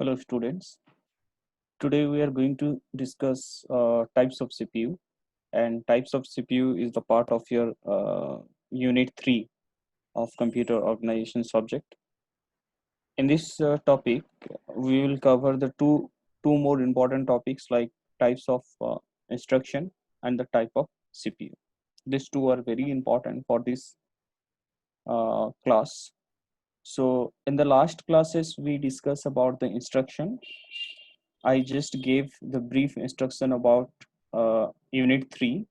Hello students. Today we are going to discuss types of CPU, and types of CPU is the part of your unit 3 of computer organization subject. In this topic we will cover the two more important topics like types of instruction and the type of CPU. These two are very important for this class. So in the last classes we discussed about the instruction. I just gave the brief instruction about Unit 3.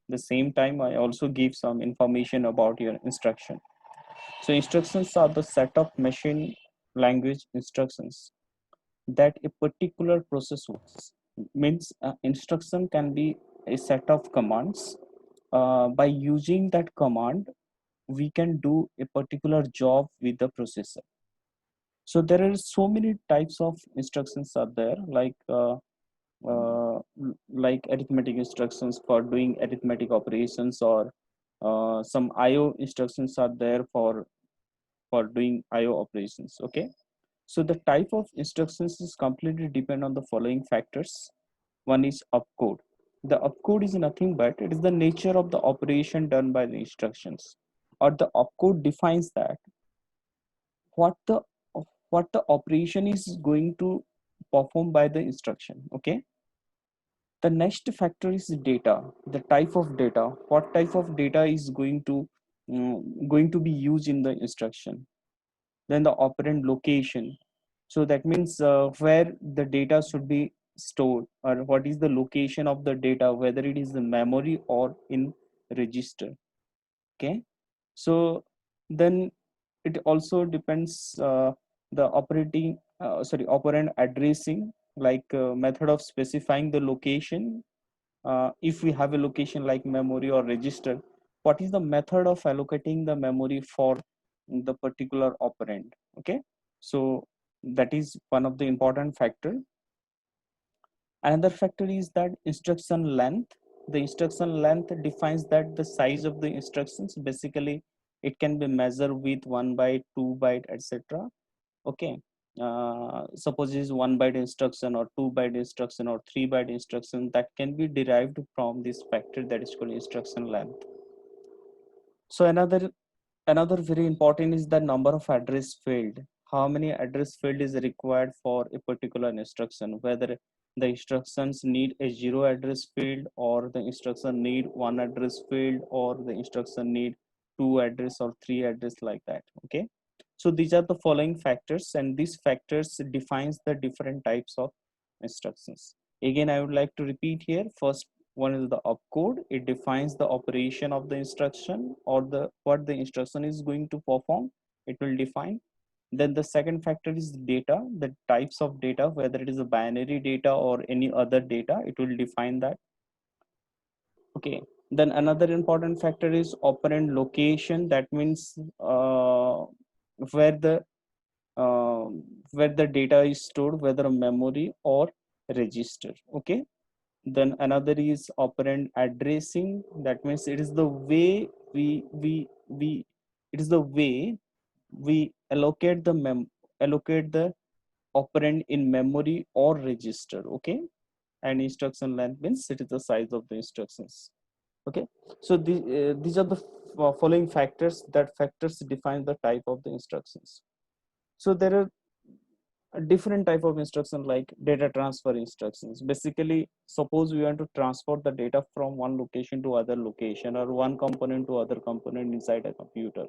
The same time, I also give some information about your instruction. So instructions are the set of machine language instructions that a particular process works. Means instruction can be a set of commands. By using that command, we can do a particular job with the processor. So there are so many types of instructions are there, like arithmetic instructions for doing arithmetic operations, or some IO instructions are there for doing IO operations. Okay, so the type of instructions is completely depend on the following factors. One is opcode. The opcode is nothing but it is the nature of the operation done by the instructions, or the opcode defines that what the what the operation is going to perform by the instruction. Okay, the next factor is data, the type of data, what type of data is going to be used in the instruction. Then the operand location, so that means where the data should be stored, or what is the location of the data, whether it is the memory or in register. Okay, so then it also depends the operand addressing, like method of specifying the location. If we have a location like memory or register, what is the method of allocating the memory for the particular operand. Okay, so that is one of the important factor. Another factor is that instruction length. The instruction length defines that the size of the instructions. Basically it can be measured with 1 byte, 2 byte, etc. Okay, suppose it is 1 byte instruction or 2 byte instruction or 3 byte instruction, that can be derived from this factor that is called instruction length. So another very important is the number of address field. How many address field is required for a particular instruction, whether the instructions need a 0 address field, or the instruction need 1 address field, or the instruction need 2 address or 3 address, like that. Okay, so these are the following factors, and these factors defines the different types of instructions. Again, I would like to repeat here. First one is the opcode. It defines the operation of the instruction, or the what the instruction is going to perform. It will define. Then the second factor is data, the types of data, whether it is a binary data or any other data, it will define that. Okay, then another important factor is operand location. That means where the uh, where the data is stored, whether a memory or register. Okay, then another is operand addressing. That means it is the way we it is the way we allocate the operand in memory or register. Okay, and instruction length means it is the size of the instructions. Okay, so these are the following factors. That factors define the type of the instructions. So there are a different type of instruction like data transfer instructions. Basically, suppose we want to transport the data from one location to other location, or one component to other component inside a computer.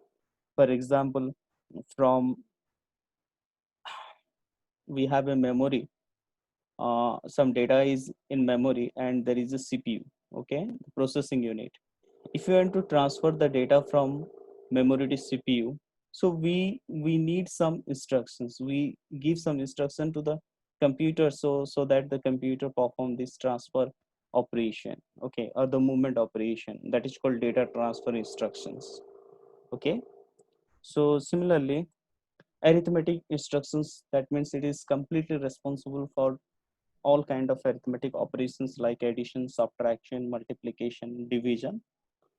For example, from we have a memory, some data is in memory and there is a CPU. Okay, the processing unit. If you want to transfer the data from memory to CPU, so we need some instructions. We give some instruction to the computer, so that the computer perform this transfer operation. Okay, or the movement operation, that is called data transfer instructions. Okay, so similarly, arithmetic instructions, that means it is completely responsible for all kind of arithmetic operations like addition, subtraction, multiplication, division.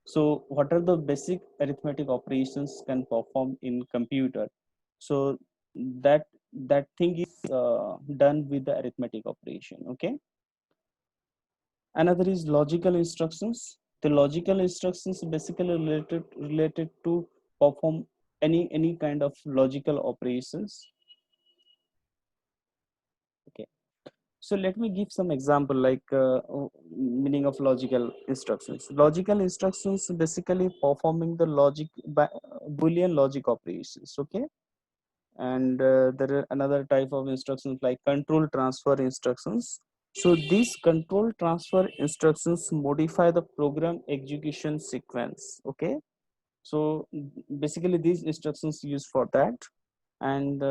So what are the basic arithmetic operations can perform in computer? So that that thing is done with the arithmetic operation. Okay. Another is logical instructions. The logical instructions basically related to perform any kind of logical operations. Okay. So let me give some example like meaning of logical instructions. Logical instructions basically performing the logic Boolean logic operations. Okay. And there are another type of instructions like control transfer instructions. So these control transfer instructions modify the program execution sequence. Okay. So basically these instructions used for that. And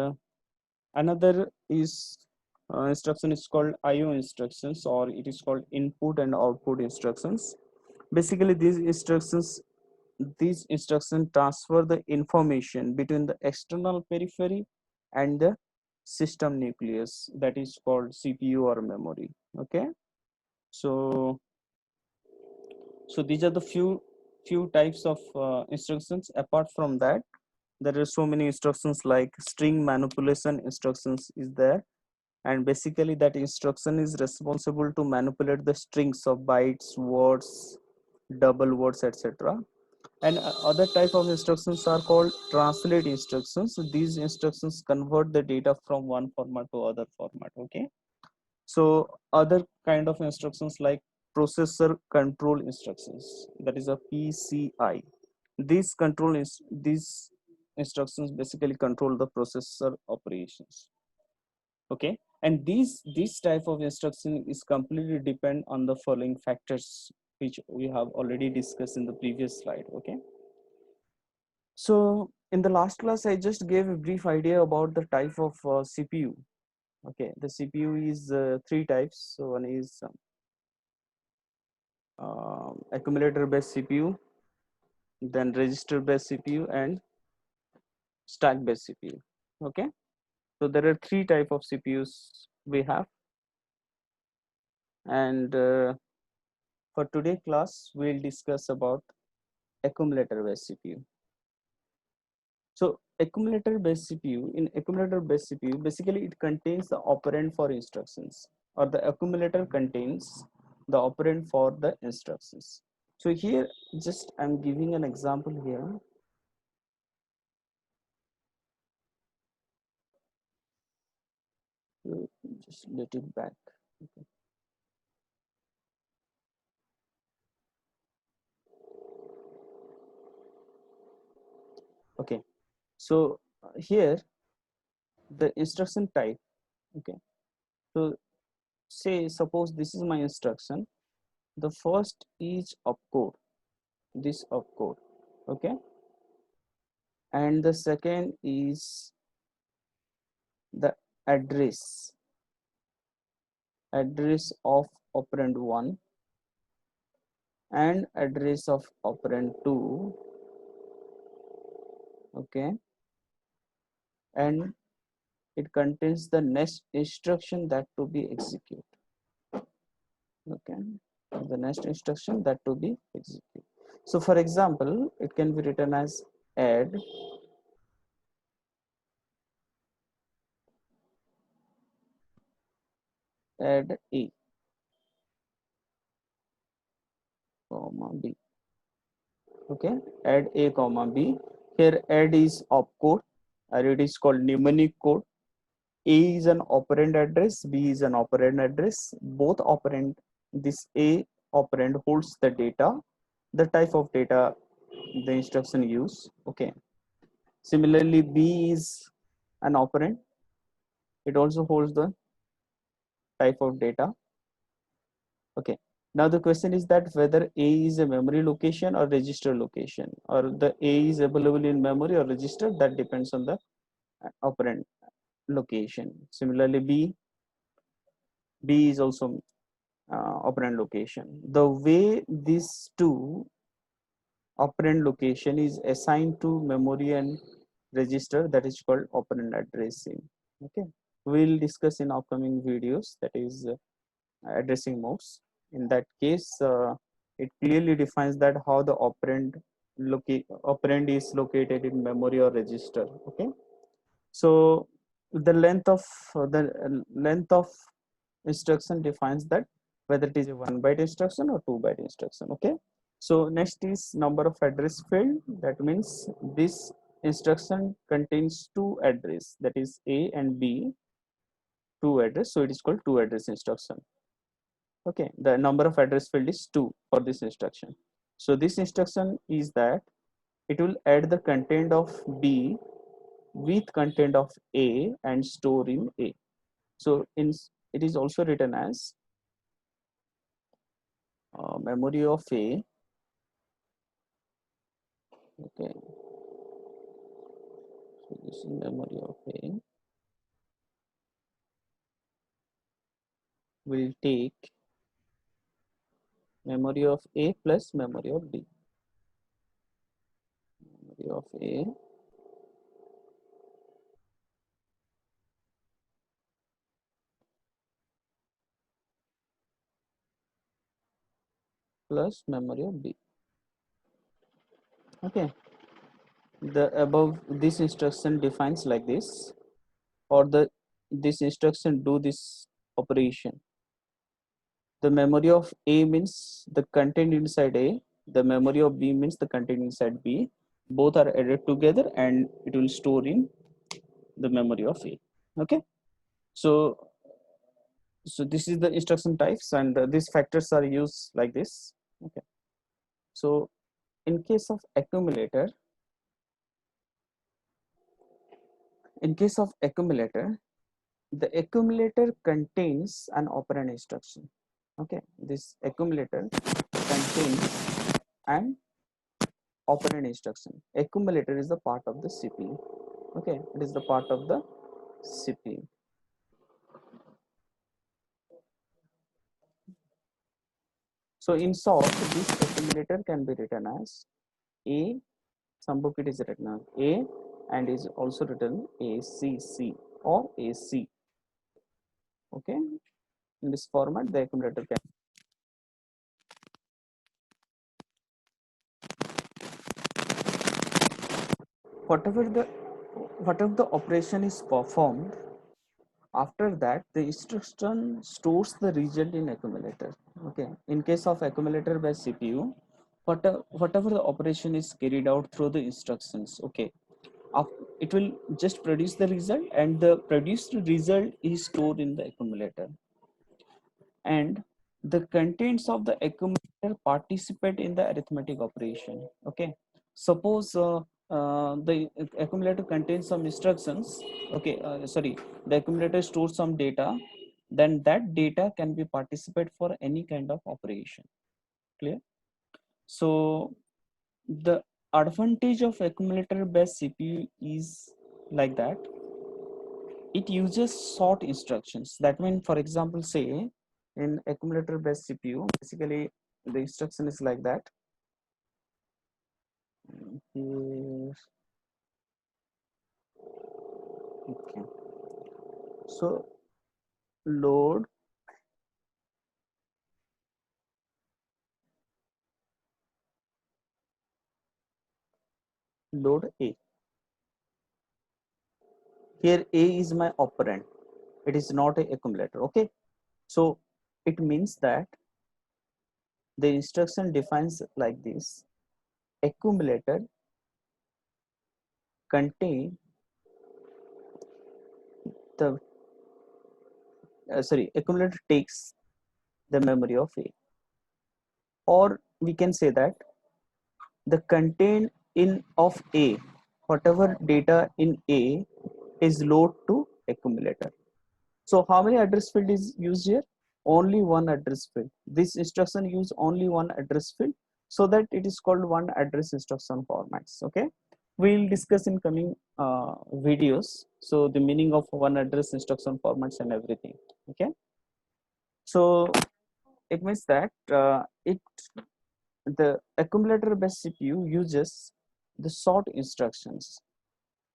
another is instruction is called IO instructions, or it is called input and output instructions. Basically these instructions transfer the information between the external periphery and the system nucleus, that is called CPU or memory. Okay. So these are the few types of instructions. Apart from that, there are so many instructions like string manipulation instructions is there, and basically that instruction is responsible to manipulate the strings of bytes, words, double words, etc. And other type of instructions are called translate instructions. So these instructions convert the data from one format to other format. Okay. So other kind of instructions like processor control instructions, that is a PCI. These instructions basically control the processor operations. Okay. And these type of instruction is completely depend on the following factors which we have already discussed in the previous slide. Okay. So in the last class, I just gave a brief idea about the type of CPU. Okay, the CPU is three types. So one is accumulator based CPU, then register based CPU, and stack based CPU. Okay, so there are three type of CPUs we have, and for today class, we'll discuss about accumulator based CPU. So accumulator based CPU, in accumulator based CPU, basically it contains the operand for instructions, or the accumulator contains the operand for the instructions. So here just I'm giving an example here. Just let it back. Okay. Okay. So here the instruction type. Okay. So say suppose this is my instruction. The first is opcode, this opcode. Okay. And the second is the address of operand 1 and address of operand 2. Okay. And it contains the next instruction that to be executed. Okay. The next instruction that to be executed. So for example, it can be written as add A comma B. Okay, add A comma B. Here add is opcode, or it is called mnemonic code. A is an operand address, B is an operand address. Both operand, this A operand holds the data, the type of data the instruction use. Okay. Similarly, B is an operand. It also holds the type of data. Okay. Now the question is that whether A is a memory location or register location, or the A is available in memory or register, that depends on the operand location. Similarly, B is also operand location. The way these two operand location is assigned to memory and register, that is called operand addressing. Okay, we'll discuss in upcoming videos, that is addressing modes. In that case, it clearly defines that how the operand is located in memory or register. Okay, so the length of instruction defines that whether it is a 1 byte instruction or 2 byte instruction. Okay, so next is number of address field. That means this instruction contains two address, that is A and B, two address, so it is called two address instruction. Okay, the number of address field is 2 for this instruction. So this instruction is that it will add the content of B with content of A and store in A. So it is also written as memory of A. Okay, so this is memory of A will take memory of A plus memory of B. Memory of A plus memory of B. Okay, the above this instruction defines like this, or this instruction do this operation. The memory of A means the content inside A, the memory of B means the content inside B. Both are added together and it will store in the memory of A. Okay, so this is the instruction types, and these factors are used like this. Okay, so in case of accumulator, the accumulator contains an operand instruction. Okay, this accumulator contains an operand instruction. Accumulator is the part of the CPU. Okay, it is the part of the CPU. So in short, this accumulator can be written as A. Some book it is written as A, and is also written ACC or AC. Okay, in this format, the accumulator can. Whatever the whatever the operation is performed, after that the instruction stores the result in accumulator. Okay, in case of accumulator by CPU, whatever the operation is carried out through the instructions, okay, it will just produce the result, and the produced result is stored in the accumulator, and the contents of the accumulator participate in the arithmetic operation. Okay, suppose the accumulator contains some instructions. Okay, sorry, the accumulator stores some data, then that data can be participate for any kind of operation. Clear? So the advantage of accumulator based CPU is like that it uses short instructions. That means, for example, say in accumulator based CPU, basically the instruction is like that. Here, okay. So load A. Here A is my operand. It is not a accumulator. Okay. So it means that the instruction defines like this: accumulator contain the accumulator takes the memory of A, or we can say that the content in of A, whatever data in A is load to accumulator. So how many address field is used here? Only one address field. This instruction use only one address field, so that it is called one address instruction formats. Okay, we'll discuss in coming videos, so the meaning of one address instruction formats and everything. Okay, so it means that the accumulator based CPU uses the short instructions,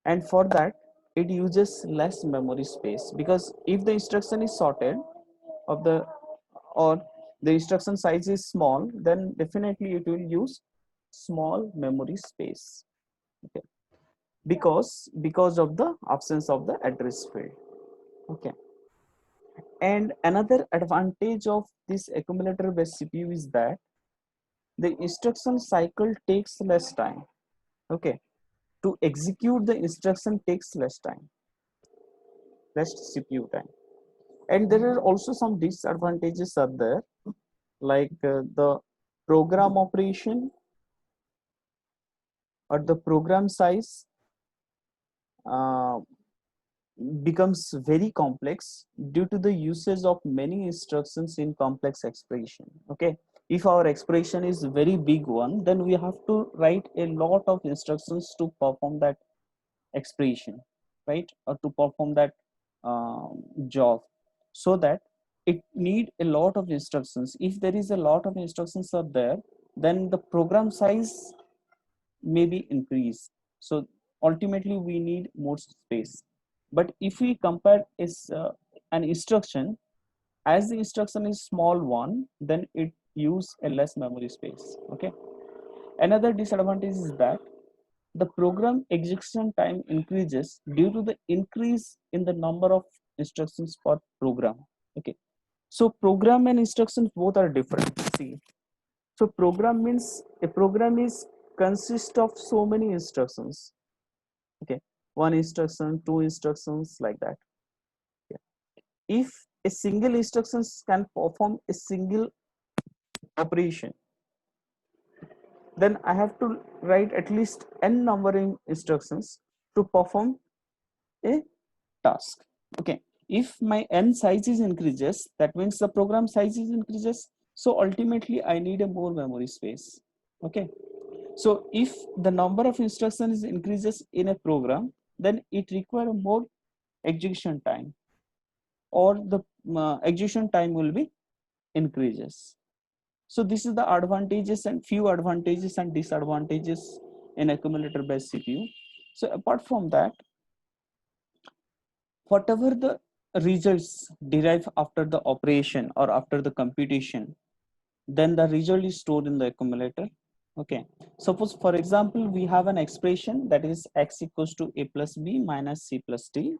and for that it uses less memory space, because if the instruction is sorted of the or the instruction size is small, then definitely it will use small memory space. Okay, because of the absence of the address field. Okay, and another advantage of this accumulator based CPU is that the instruction cycle takes less time. Okay, to execute the instruction takes less time, less CPU time. And there are also some disadvantages are there, like the program operation or the program size uh, becomes very complex due to the usage of many instructions in complex expression. Okay, if our expression is very big one, then we have to write a lot of instructions to perform that expression, right, or to perform that job. So that it need a lot of instructions. If there is a lot of instructions are there, then the program size may be increased. So ultimately we need more space. But if we compare is an instruction, as the instruction is small one, then it use a less memory space. Okay, another disadvantage is that the program execution time increases due to the increase in the number of instructions per program. Okay, so program and instructions both are different. See, so program means a program is consist of so many instructions. Okay, one instruction, two instructions, like that. Yeah. If a single instructions can perform a single operation, then I have to write at least n number in instructions to perform a task. Okay, if my n size is increases, that means the program size is increases, so ultimately I need a more memory space. Okay, so if the number of instructions increases in a program, then it require more execution time, or the execution time will be increases. So this is the advantages and few advantages and disadvantages in accumulator based CPU. So apart from that, whatever the results derived after the operation or after the computation, then the result is stored in the accumulator. Okay, suppose for example we have an expression that is x equals to a plus b minus c plus d.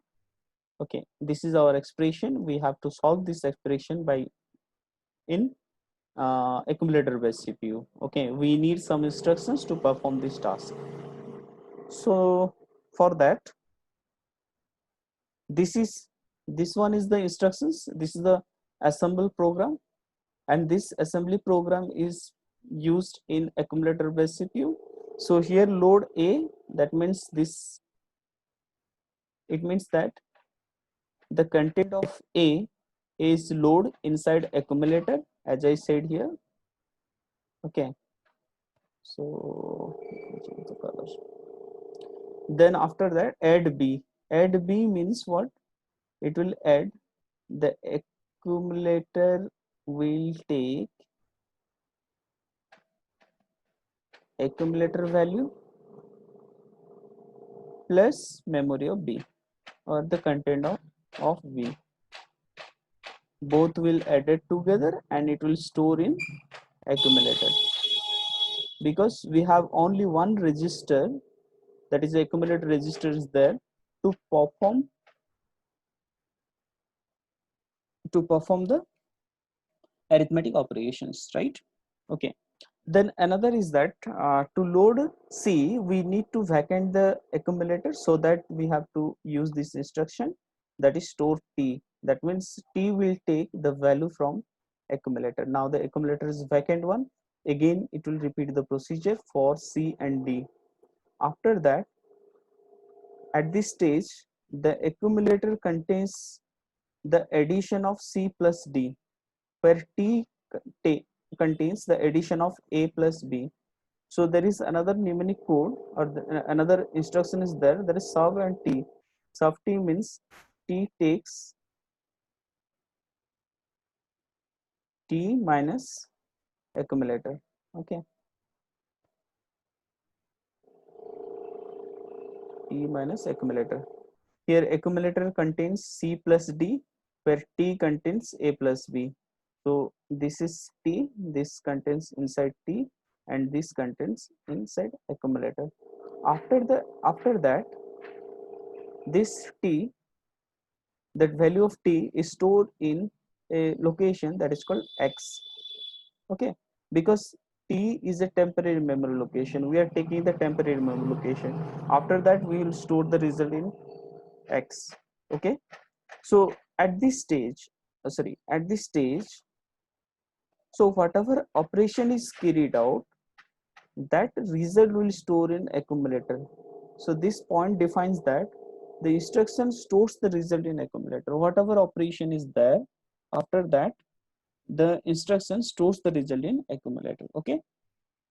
Okay, this is our expression. We have to solve this expression by in accumulator based CPU. Okay, we need some instructions to perform this task. So for that, this one is the instructions, this is the assemble program, and this assembly program is used in accumulator based CPU. So here load a, that means this, it means that the content of a is load inside accumulator, as I said here. Okay, so change the color. Then after that add b. Add b means what? It will add, the accumulator will take accumulator value plus memory of b, or the content of v. Both will add it together and it will store in accumulator. Because we have only one register, that is the accumulator register is there to perform the arithmetic operations, right? Okay, then another is that to load c, we need to vacant the accumulator, so that we have to use this instruction, that is store t. That means t will take the value from accumulator. Now the accumulator is vacant one, again it will repeat the procedure for c and d. After that, at this stage, the accumulator contains the addition of c plus d, where contains the addition of a plus b. So there is another mnemonic code, or another instruction is there, that is sub and t. Sub t means t takes t minus accumulator. Okay, t minus accumulator. Here accumulator contains c plus d, where t contains a plus b. So this is t, this contains inside t, and this contains inside accumulator. After that, this t, that value of t is stored in a location that is called x. Okay, because t is a temporary memory location, we are taking the temporary memory location. After that we will store the result in x. Okay, so at this stage, at this stage, so whatever operation is carried out, that result will store in accumulator. So this point defines that the instruction stores the result in accumulator. Whatever operation is there, after that the instruction stores the result in accumulator. Okay,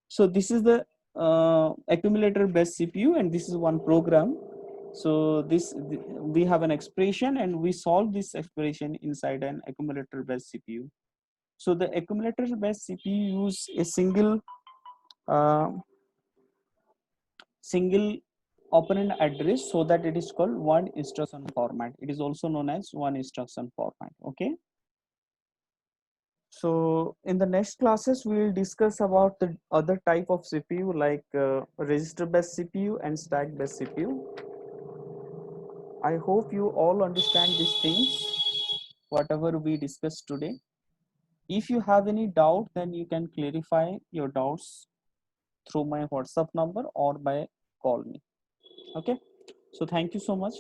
so this is the accumulator based CPU, and this is one program. So we have an expression and we solve this expression inside an accumulator based CPU. So the accumulator based CPU use a uh, single operand address, so that it is called one instruction format. It is also known as one instruction format. Okay, so in the next classes we will discuss about the other type of CPU, like register based CPU and stack based CPU. I hope you all understand these things whatever we discussed today. If you have any doubt, then you can clarify your doubts through my WhatsApp number or by call me. Okay, so thank you so much.